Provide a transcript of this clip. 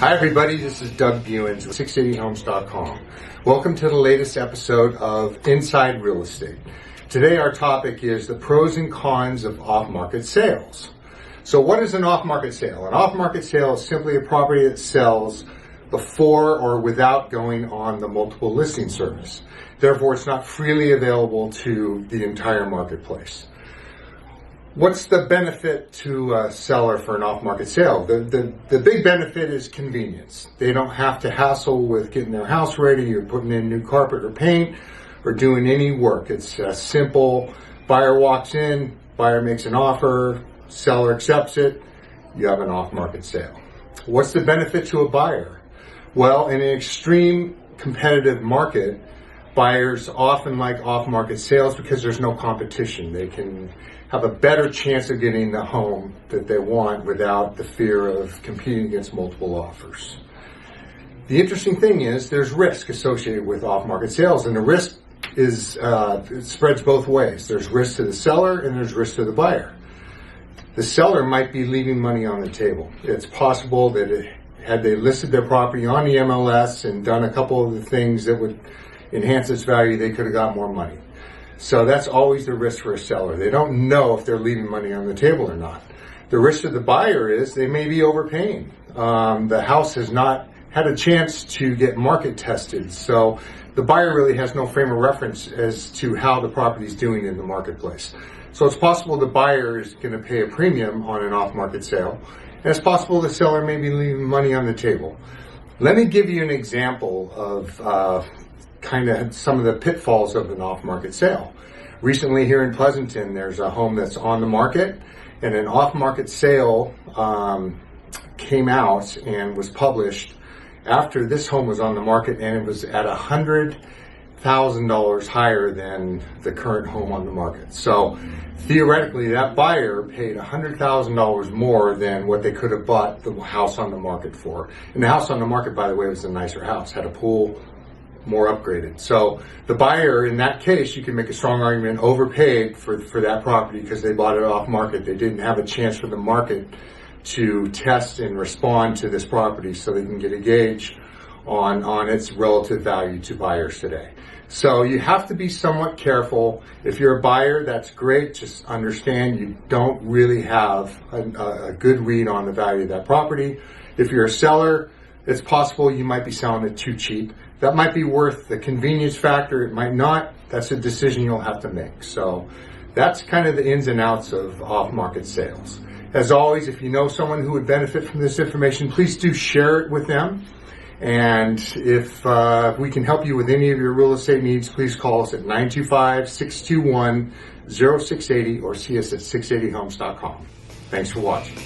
Hi everybody, this is Doug Buenz with 680homes.com. Welcome to the latest episode of Inside Real Estate. Today our topic is the pros and cons of off-market sales. So what is an off-market sale? An off-market sale is simply a property that sells before or without going on the multiple listing service. Therefore, it's not freely available to the entire marketplace. What's the benefit to a seller for an off-market sale? The big benefit is convenience. They don't have to hassle with getting their house ready or putting in new carpet or paint or doing any work. It's a simple, buyer walks in, buyer makes an offer, seller accepts it, you have an off-market sale. What's the benefit to a buyer? Well, in an extreme competitive market, buyers often like off-market sales because there's no competition. They can have a better chance of getting the home that they want without the fear of competing against multiple offers. The interesting thing is there's risk associated with off-market sales, and the risk is it spreads both ways. There's risk to the seller and there's risk to the buyer. The seller might be leaving money on the table. It's possible that had they listed their property on the MLS and done a couple of the things that would enhance its value, they could have got more money. So that's always the risk for a seller. They don't know if they're leaving money on the table or not. The risk to the buyer is they may be overpaying. The house has not had a chance to get market tested. So the buyer really has no frame of reference as to how the property is doing in the marketplace. So it's possible the buyer is going to pay a premium on an off-market sale. And it's possible the seller may be leaving money on the table. Let me give you an example of kind of some of the pitfalls of an off-market sale. Recently here in Pleasanton, there's a home that's on the market, and an off-market sale came out and was published after this home was on the market, and it was at $100,000 higher than the current home on the market. So theoretically, that buyer paid $100,000 more than what they could have bought the house on the market for. And the house on the market, by the way, was a nicer house, had a pool, more upgraded. So the buyer, in that case, you can make a strong argument, overpaid for that property because they bought it off market. They didn't have a chance for the market to test and respond to this property so they can get a gauge on its relative value to buyers today. So you have to be somewhat careful. If you're a buyer, that's great. Just understand you don't really have a good read on the value of that property. If you're a seller, it's possible you might be selling it too cheap. That might be worth the convenience factor. It might not. That's a decision you'll have to make. So that's kind of the ins and outs of off-market sales. As always, if you know someone who would benefit from this information, please do share it with them. And if we can help you with any of your real estate needs, please call us at 925-621-0680 or see us at 680homes.com. Thanks for watching.